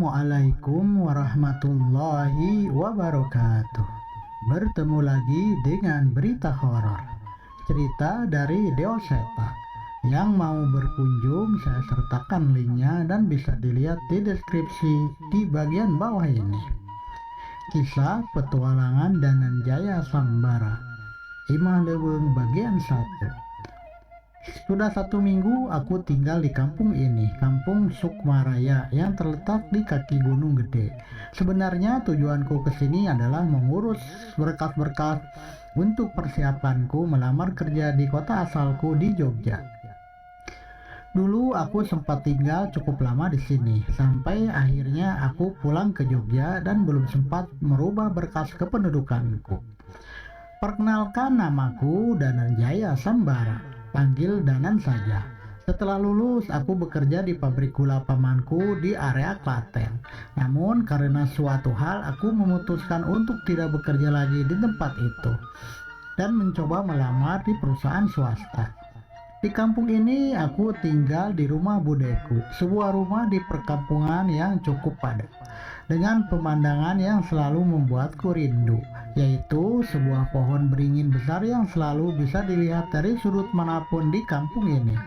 Assalamualaikum warahmatullahi wabarakatuh. Bertemu lagi dengan berita horor. Cerita dari Deoseta. Yang mau berkunjung saya sertakan linknya dan bisa dilihat di deskripsi di bagian bawah ini. Kisah Petualangan Dananjaya Sambara, Imah Leuweung bagian 1. Sudah 1 minggu aku tinggal di kampung ini, Kampung Sukmaraya yang terletak di kaki Gunung Gede. Sebenarnya tujuanku ke sini adalah mengurus berkas-berkas untuk persiapanku melamar kerja di kota asalku di Jogja. Dulu aku sempat tinggal cukup lama di sini, sampai akhirnya aku pulang ke Jogja dan belum sempat merubah berkas kependudukanku. Perkenalkan, namaku Dananjaya Sambara. Panggil Danan saja. Setelah lulus, aku bekerja di pabrik gula pamanku di area Klaten. Namun karena suatu hal, aku memutuskan untuk tidak bekerja lagi di tempat itu dan mencoba melamar di perusahaan swasta. Di kampung ini, aku tinggal di rumah budeku, sebuah rumah di perkampungan yang cukup padat, dengan pemandangan yang selalu membuatku rindu, yaitu sebuah pohon beringin besar yang selalu bisa dilihat dari sudut manapun di kampung ini.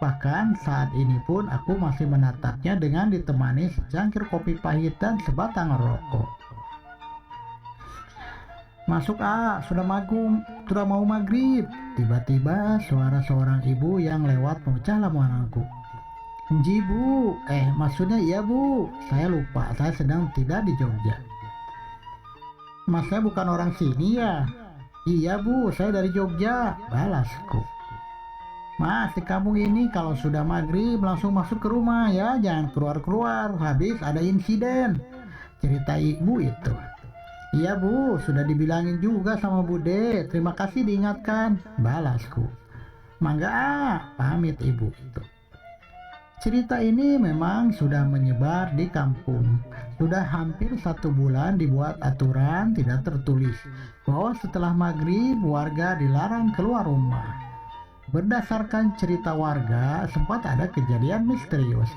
Bahkan saat ini pun aku masih menatapnya dengan ditemani secangkir kopi pahit dan sebatang rokok. Masuk sudah mau maghrib. Tiba-tiba suara seorang ibu yang lewat memecah lamunanku. Nji bu, maksudnya iya bu, saya lupa, saya sedang tidak di Jogja. Mas, saya bukan orang sini ya? Iya bu, saya dari Jogja, balasku. Mas, di kampung ini kalau sudah maghrib langsung masuk ke rumah ya, jangan keluar-keluar, habis ada insiden, cerita ibu itu. Iya bu, sudah dibilangin juga sama Bude, terima kasih diingatkan, balasku. Mangga pamit ibu itu. Cerita ini memang sudah menyebar di kampung. Sudah hampir 1 bulan dibuat aturan tidak tertulis bahwa setelah maghrib warga dilarang keluar rumah. Berdasarkan cerita warga, sempat ada kejadian misterius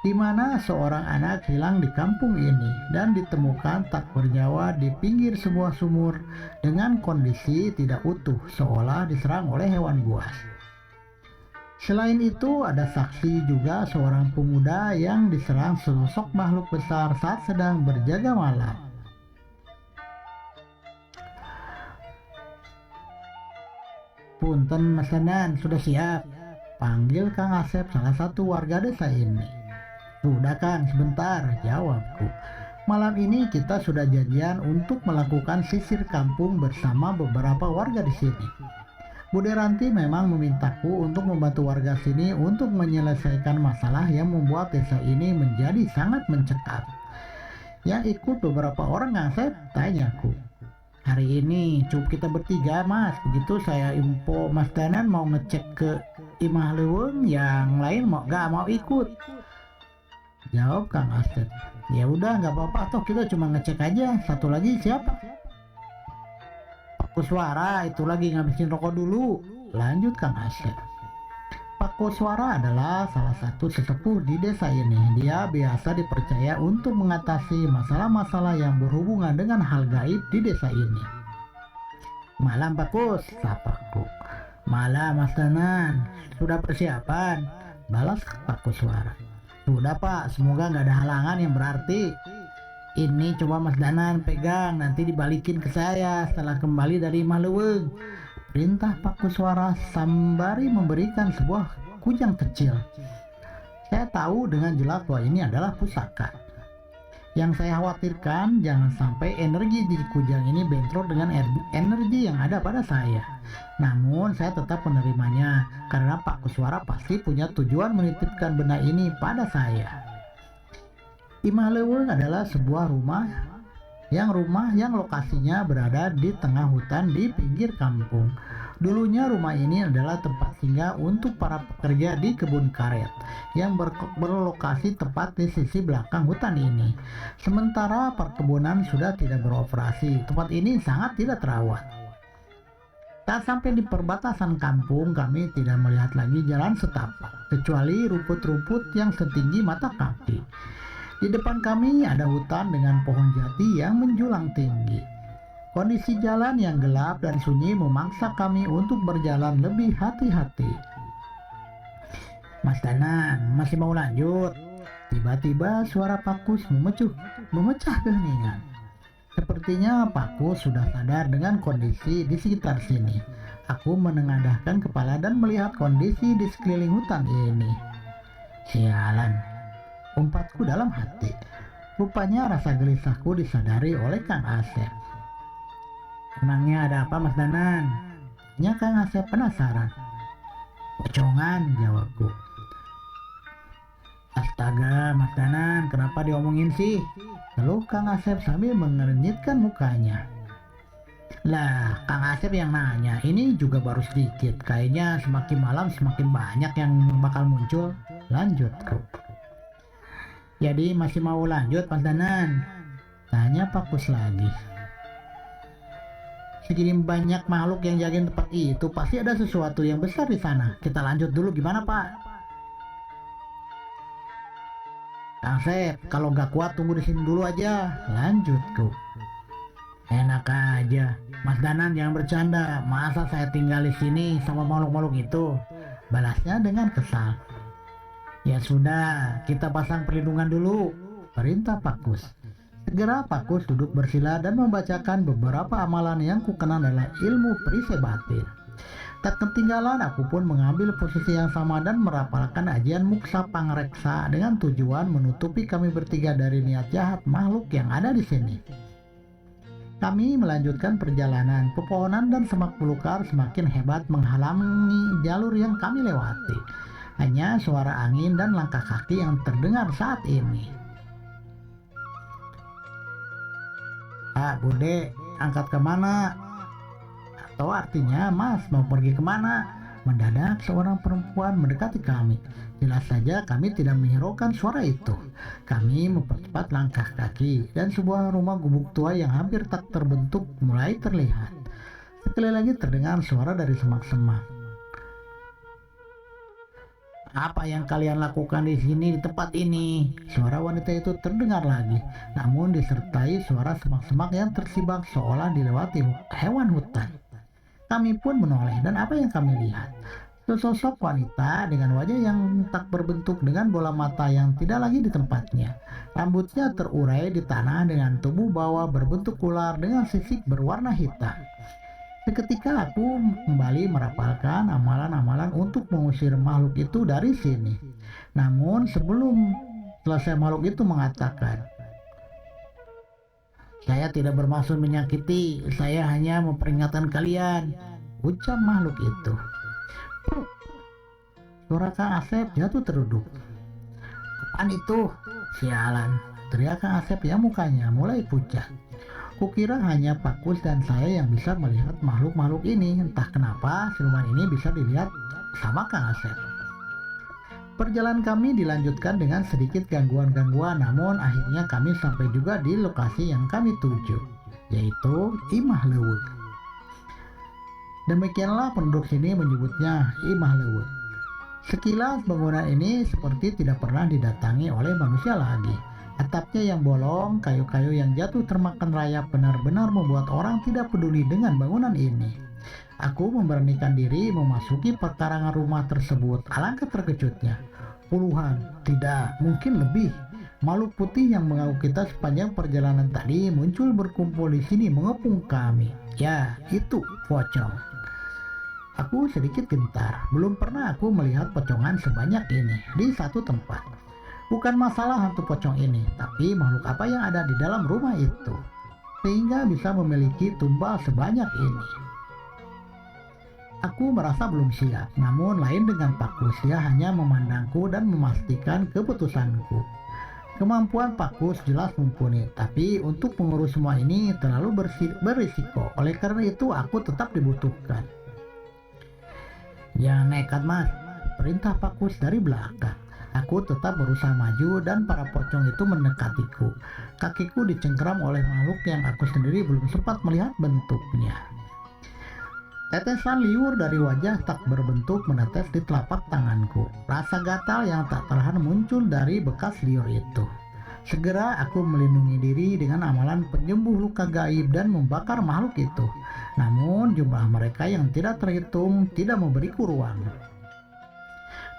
di mana seorang anak hilang di kampung ini dan ditemukan tak bernyawa di pinggir sebuah sumur dengan kondisi tidak utuh, seolah diserang oleh hewan buas. Selain itu, ada saksi juga seorang pemuda yang diserang sesosok makhluk besar saat sedang berjaga malam. Punten Mas Danan, sudah siap? Panggil Kang Asep, salah satu warga desa ini. Sudah Kang, sebentar, jawabku. Malam ini kita sudah janjian untuk melakukan sisir kampung bersama beberapa warga di sini. Bude Ranti memang memintaku untuk membantu warga sini untuk menyelesaikan masalah yang membuat desa ini menjadi sangat mencekam. Yang ikut beberapa orang Asep, tanyaku. Hari ini cukup kita bertiga mas, begitu saya info Mas Danan mau ngecek ke Imah Leuweung, yang lain gak mau ikut, jawab Kang Asep. Ya udah nggak apa-apa, toh kita cuma ngecek aja. Satu lagi siapa? Pak Kuswara itu lagi ngabisin rokok dulu, lanjut Kang Asep. Pak Kuswara adalah salah satu sesepuh di desa ini. Dia biasa dipercaya untuk mengatasi masalah-masalah yang berhubungan dengan hal gaib di desa ini. Malam Pak Kus, sapaku. Malam Mas Danan, sudah persiapan? Balas Pak Kuswara. Sudah Pak, semoga nggak ada halangan yang berarti. Ini coba Mas Danan pegang, nanti dibalikin ke saya setelah kembali dari Imah Leuweung, perintah Pak Kuswara sembari memberikan sebuah kujang kecil. Saya tahu dengan jelas bahwa ini adalah pusaka. Yang saya khawatirkan jangan sampai energi di kujang ini bentrok dengan energi yang ada pada saya. Namun saya tetap menerimanya karena Pak Kuswara pasti punya tujuan menitipkan benda ini pada saya. Imah Leuweung adalah sebuah rumah yang lokasinya berada di tengah hutan di pinggir kampung. Dulunya rumah ini adalah tempat singgah untuk para pekerja di kebun karet yang berlokasi tepat di sisi belakang hutan ini. Sementara perkebunan sudah tidak beroperasi, tempat ini sangat tidak terawat. Saat sampai di perbatasan kampung, kami tidak melihat lagi jalan setapak, kecuali rumput-rumput yang setinggi mata kaki. Di depan kami ada hutan dengan pohon jati yang menjulang tinggi. Kondisi jalan yang gelap dan sunyi memaksa kami untuk berjalan lebih hati-hati. Mas Danan, masih mau lanjut? Tiba-tiba suara Pakus memecah keheningan. Sepertinya Pakus sudah sadar dengan kondisi di sekitar sini. Aku menengadahkan kepala dan melihat kondisi di sekeliling hutan ini. Sialan, umpatku dalam hati. Rupanya rasa gelisahku disadari oleh Kang Asep. Emangnya ada apa, Mas Danan? Tanya Kang Asep penasaran. Pocongan, jawabku. Astaga, Mas Danan, kenapa diomongin sih? Lalu Kang Asep sambil mengernyitkan mukanya. Lah, Kang Asep yang nanya, ini juga baru sedikit. Kayaknya semakin malam semakin banyak yang bakal muncul. Lanjutku. Jadi masih mau lanjut, Mas Danan? Tanya Pakus lagi. Segini banyak makhluk yang jagain tempat itu, pasti ada sesuatu yang besar di sana. Kita lanjut dulu, gimana Pak? Kang Sep, kalau nggak kuat tunggu di sini dulu aja. Lanjutku. Enak aja, Mas Danan jangan bercanda. Masa saya tinggal di sini sama makhluk-makhluk itu? Balasnya dengan kesal. Ya sudah, kita pasang perlindungan dulu, perintah Pakus. Segera Pakus duduk bersila dan membacakan beberapa amalan yang kukenal adalah ilmu perisai batin. Tak ketinggalan aku pun mengambil posisi yang sama dan merapalkan ajian Muksa Pangreksa dengan tujuan menutupi kami bertiga dari niat jahat makhluk yang ada di sini. Kami melanjutkan perjalanan. Pepohonan dan semak belukar semakin hebat menghalangi jalur yang kami lewati. Hanya suara angin dan langkah kaki yang terdengar saat ini. Pak Bude, angkat kemana? Atau artinya, Mas mau pergi kemana? Mendadak seorang perempuan mendekati kami. Jelas saja kami tidak menghiraukan suara itu. Kami mempercepat langkah kaki dan sebuah rumah gubuk tua yang hampir tak terbentuk mulai terlihat. Sekali lagi terdengar suara dari semak-semak. Apa yang kalian lakukan di sini di tempat ini? Suara wanita itu terdengar lagi, namun disertai suara semak-semak yang tersibak seolah dilewati hewan hutan. Kami pun menoleh dan apa yang kami lihat? Sesosok wanita dengan wajah yang tak berbentuk dengan bola mata yang tidak lagi di tempatnya. Rambutnya terurai di tanah dengan tubuh bawah berbentuk ular dengan sisik berwarna hitam. Seketika aku kembali merapalkan amalan-amalan untuk mengusir makhluk itu dari sini. Namun sebelum selesai makhluk itu mengatakan, "Saya tidak bermaksud menyakiti, saya hanya memperingatkan kalian," ucap makhluk itu. Suara Kang Asep jatuh terduduk. "Apaan itu? Sialan," teriak Kang Asep yang mukanya mulai pucat. Kukira hanya Pakus dan saya yang bisa melihat makhluk-makhluk ini. Entah kenapa siluman ini bisa dilihat sama Kang Asep. Perjalanan kami dilanjutkan dengan sedikit gangguan-gangguan, namun akhirnya kami sampai juga di lokasi yang kami tuju, yaitu Imah Leuweuk. Demikianlah penduduk sini menyebutnya Imah Leuweuk. Sekilas bangunan ini seperti tidak pernah didatangi oleh manusia lagi. Atapnya yang bolong, kayu-kayu yang jatuh termakan rayap benar-benar membuat orang tidak peduli dengan bangunan ini. Aku memberanikan diri memasuki pekarangan rumah tersebut. Alangkah terkejutnya. Puluhan, tidak, mungkin lebih. Makhluk putih yang mengganggu kita sepanjang perjalanan tadi muncul berkumpul di sini mengepung kami. Ya, itu pocong. Aku sedikit gentar. Belum pernah aku melihat pocongan sebanyak ini di satu tempat. Bukan masalah hantu pocong ini, tapi makhluk apa yang ada di dalam rumah itu, sehingga bisa memiliki tumbal sebanyak ini. Aku merasa belum siap, namun lain dengan Pakus, dia hanya memandangku dan memastikan keputusanku. Kemampuan Pakus jelas mumpuni, tapi untuk mengurus semua ini terlalu berisiko, oleh karena itu aku tetap dibutuhkan. Jangan nekat Mas, perintah Pakus dari belakang. Aku tetap berusaha maju dan para pocong itu mendekatiku. Kakiku dicengkeram oleh makhluk yang aku sendiri belum sempat melihat bentuknya. Tetesan liur dari wajah tak berbentuk menetes di telapak tanganku. Rasa gatal yang tak tertahan muncul dari bekas liur itu. Segera aku melindungi diri dengan amalan penyembuh luka gaib dan membakar makhluk itu. Namun jumlah mereka yang tidak terhitung tidak memberiku ruang.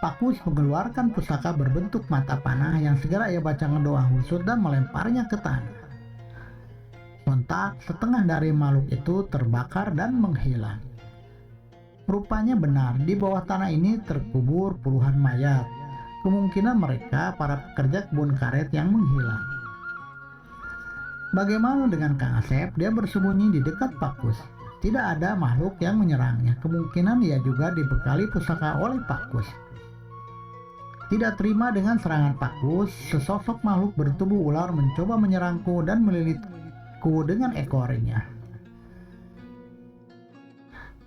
Pakus mengeluarkan pusaka berbentuk mata panah yang segera ia bacakan doa khusus dan melemparnya ke tanah. Sontak setengah dari makhluk itu terbakar dan menghilang. Rupanya benar, di bawah tanah ini terkubur puluhan mayat. Kemungkinan mereka para pekerja kebun karet yang menghilang. Bagaimana dengan Kang Asep? Dia bersembunyi di dekat Pakus. Tidak ada makhluk yang menyerangnya. Kemungkinan ia juga dibekali pusaka oleh Pakus. Tidak terima dengan serangan Pakus, sesosok makhluk bertubuh ular mencoba menyerangku dan melilitku dengan ekornya.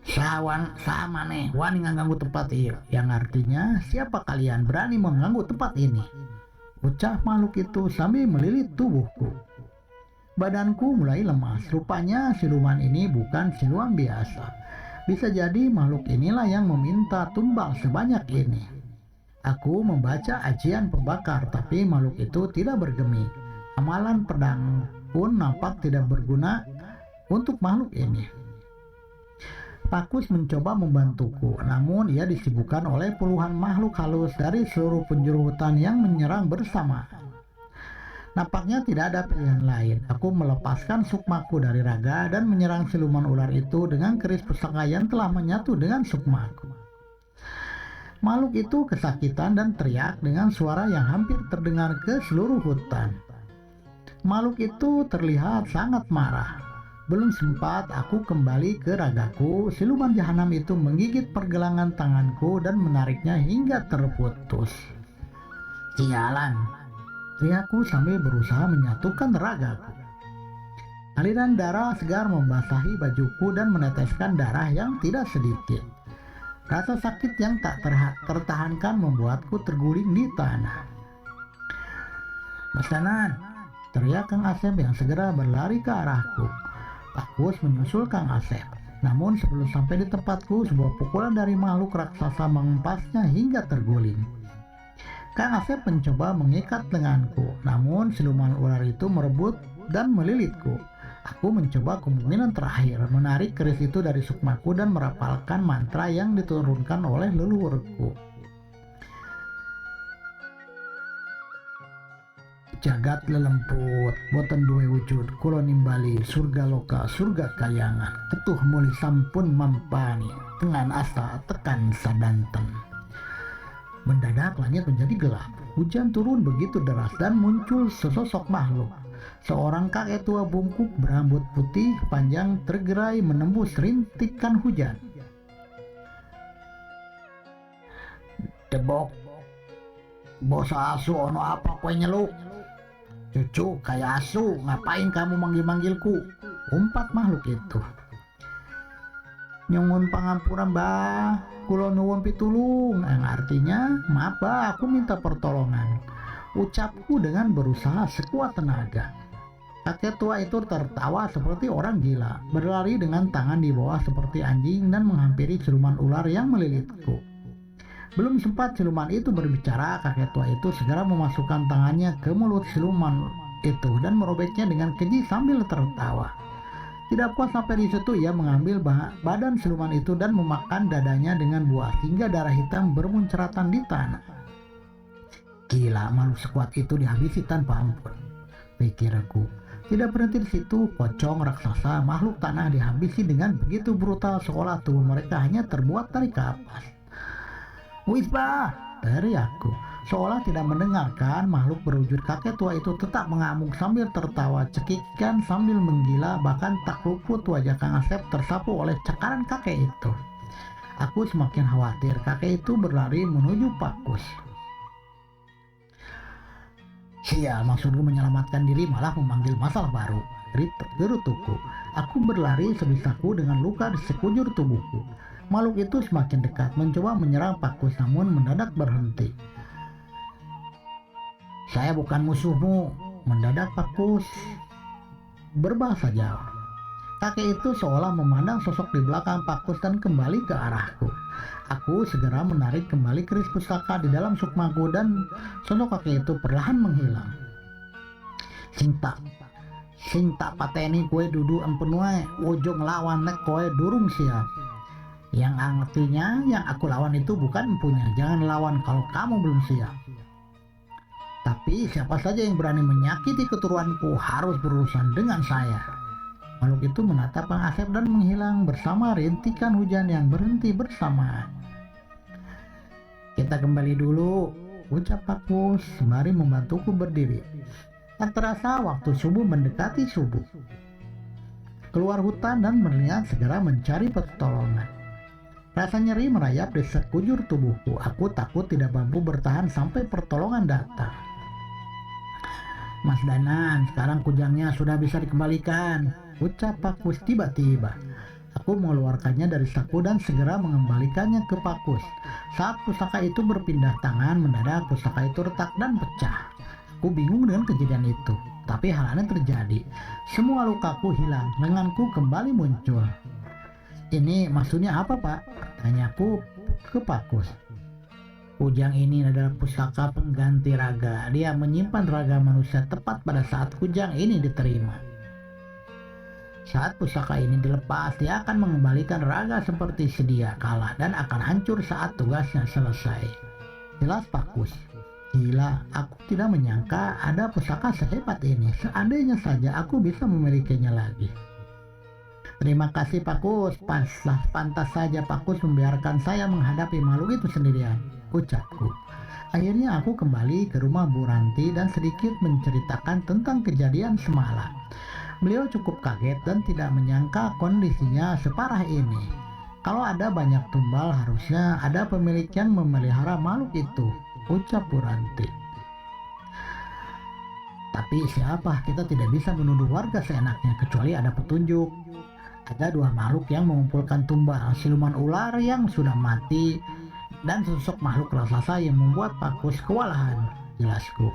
Sama nih, wani nganggu tempat ini. Yang artinya, siapa kalian berani mengganggu tempat ini? Ucap makhluk itu sambil melilit tubuhku. Badanku mulai lemas. Rupanya siluman ini bukan siluman biasa. Bisa jadi makhluk inilah yang meminta tumbal sebanyak ini. Aku membaca ajian pembakar, tapi makhluk itu tidak bergeming. Amalan pedang pun nampak tidak berguna untuk makhluk ini. Pakus mencoba membantuku, namun ia disibukkan oleh puluhan makhluk halus dari seluruh penjuru hutan yang menyerang bersamaan. Nampaknya tidak ada pilihan lain. Aku melepaskan sukmaku dari raga dan menyerang siluman ular itu dengan keris pusaka yang telah menyatu dengan sukmaku. Makhluk itu kesakitan dan teriak dengan suara yang hampir terdengar ke seluruh hutan. Makhluk itu terlihat sangat marah. Belum sempat aku kembali ke ragaku, siluman jahanam itu menggigit pergelangan tanganku dan menariknya hingga terputus. Sialan, teriakku sambil berusaha menyatukan ragaku. Aliran darah segar membasahi bajuku dan meneteskan darah yang tidak sedikit. Rasa sakit yang tak tertahankan membuatku terguling di tanah. Pesanan, teriak Kang Asep yang segera berlari ke arahku. Pakus menyusul Kang Asep. Namun sebelum sampai di tempatku, sebuah pukulan dari makhluk raksasa mengempasnya hingga terguling. Kang Asep mencoba mengikat lenganku, namun siluman ular itu merebut dan melilitku. Aku mencoba kemungkinan terakhir, menarik keris itu dari sukmaku dan merapalkan mantra yang diturunkan oleh leluhurku. Jagat lelemput, boten duwe wujud, kulo nimbali, surga loka, surga kayangan, ketuh muli sampun mampani, tengan asa tekan sadanten. Mendadak langit menjadi gelap, hujan turun begitu deras dan muncul sesosok makhluk. Seorang kakek tua bungkuk berambut putih panjang tergerai menembus rintikan hujan. Debok, bosa asu ono apa kowe nyeluk? Cucu kayak asu, ngapain kamu manggil-manggilku? Umpat makhluk itu. Nyungun pangampuran bah, kulo nuwun pitulung, yang artinya maaf bah, aku minta pertolongan. Ucapku dengan berusaha sekuat tenaga. Kakek tua itu tertawa seperti orang gila, berlari dengan tangan di bawah seperti anjing dan menghampiri siluman ular yang melilitku. Belum sempat siluman itu berbicara, kakek tua itu segera memasukkan tangannya ke mulut siluman itu dan merobeknya dengan keji sambil tertawa. Tidak puas sampai di situ, ia mengambil badan siluman itu dan memakan dadanya dengan buah hingga darah hitam bermunceratan di tanah. Gila, makhluk sekuat itu dihabisi tanpa ampun, pikirku. Tidak berhenti di situ, pocong raksasa makhluk tanah dihabisi dengan begitu brutal seolah tubuh mereka hanya terbuat dari kapas. Wisbah, teriakku. Seolah tidak mendengarkan, makhluk berwujud kakek tua itu tetap mengamuk sambil tertawa cekikan sambil menggila, bahkan tak luput wajah Kang Asep tersapu oleh cakaran kakek itu. Aku semakin khawatir, kakek itu berlari menuju Pakus. Sial, maksudku menyelamatkan diri malah memanggil masalah baru. Gerutuku. Aku berlari sebisaku dengan luka di sekujur tubuhku. Makhluk itu semakin dekat, mencoba menyerang Pakus namun mendadak berhenti. Saya bukan musuhmu, mendadak Pakus berbahasa Jawa. Kakek itu seolah memandang sosok di belakang Pakus dan kembali ke arahku. Aku segera menarik kembali keris pusaka di dalam sukmaku dan sosok kakek itu perlahan menghilang. Sing tak pateni kue dudu empen wae, ojo ngelawan nek kue durung siap. Yang artinya yang aku lawan itu bukan empunya, jangan lawan kalau kamu belum siap. Tapi siapa saja yang berani menyakiti keturunanku harus berurusan dengan saya. Makhluk itu menatap Kang Asep dan menghilang bersama rintikan hujan yang berhenti bersamaan. Kita kembali dulu, ucap Pakus sembari membantuku berdiri. Tak terasa waktu subuh mendekati subuh. Keluar hutan dan berniat segera mencari pertolongan. Rasa nyeri merayap di sekujur tubuhku. Aku takut tidak mampu bertahan sampai pertolongan datang. Mas Danan, sekarang kujangnya sudah bisa dikembalikan, ucap Pakus tiba-tiba. Aku mengeluarkannya dari saku dan segera mengembalikannya ke Pakus. Saat pusaka itu berpindah tangan, mendadak pusaka itu retak dan pecah. Aku bingung dengan kejadian itu, tapi hal aneh terjadi. Semua lukaku hilang, lenganku kembali muncul. Ini maksudnya apa, Pak? Tanyaku ke Pakus. Kujang ini adalah pusaka pengganti raga. Dia menyimpan raga manusia tepat pada saat kujang ini diterima. Saat pusaka ini dilepas, dia akan mengembalikan raga seperti sedia kala dan akan hancur saat tugasnya selesai. Jelas Pakus. Gila, aku tidak menyangka ada pusaka sehebat ini. Seandainya saja aku bisa memilikinya lagi. Terima kasih Pakus, pantas saja Pakus membiarkan saya menghadapi makhluk itu sendirian, ucapku. Akhirnya aku kembali ke rumah Bu Ranti dan sedikit menceritakan tentang kejadian semalam. Beliau cukup kaget dan tidak menyangka kondisinya separah ini. Kalau ada banyak tumbal harusnya ada pemilik yang memelihara makhluk itu, ucap Bu Ranti. Tapi siapa, kita tidak bisa menuduh warga seenaknya kecuali ada petunjuk. Ada dua makhluk yang mengumpulkan tumbal, siluman ular yang sudah mati dan sosok makhluk raksasa yang membuat Pakus kewalahan, jelasku.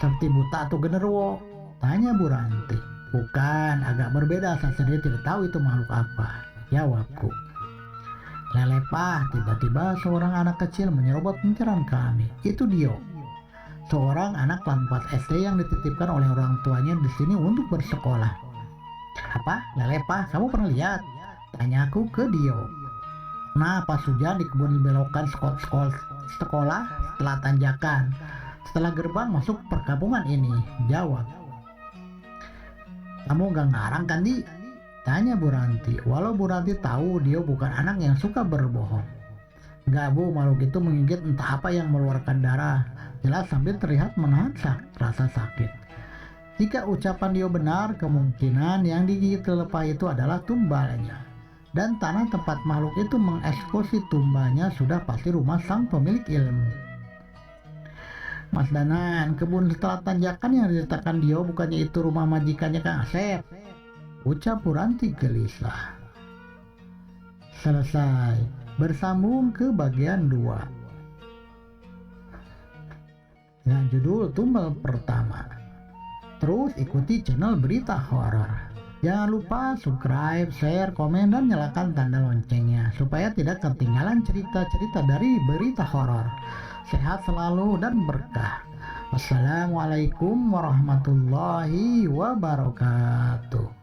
Seperti buta atau genderuwo? Tanya Bu Ranti. Bukan, agak berbeda, saya sendiri tidak tahu itu makhluk apa, jawabku. Lelepah, tiba-tiba seorang anak kecil menyerobot pencerahan kami. Itu Dio, seorang anak kelas 4 SD yang dititipkan oleh orang tuanya di sini untuk bersekolah. Apa? Lelepah, kamu pernah lihat? Tanyaku ke Dio. Nah, pas hujan di kebun belokan sekolah setelah tanjakan, setelah gerbang masuk perkampungan ini, jawab. Kamu gak ngarang kan, Di? Tanya Bu Ranti. Walau Bu Ranti tahu Dio bukan anak yang suka berbohong. Gak, Bu, makhluk itu menggigit entah apa yang mengeluarkan darah, jelas sambil terlihat menahan rasa sakit. Jika ucapan Dio benar, kemungkinan yang digigit lelepah itu adalah tumbalnya. Dan tanah tempat makhluk itu mengeksekusi tumbalnya sudah pasti rumah sang pemilik ilmu. Mas Danan, kebun setelah tanjakan yang diceritakan Dio bukannya itu rumah majikannya Kang Asep, ucap Bu Ranti gelisah. Selesai, bersambung ke bagian 2 dengan judul Tumbal Pertama. Terus ikuti channel Berita Horor. Jangan lupa subscribe, share, komen, dan nyalakan tanda loncengnya supaya tidak ketinggalan cerita-cerita dari Berita Horor. Sehat selalu dan berkah. Wassalamualaikum warahmatullahi wabarakatuh.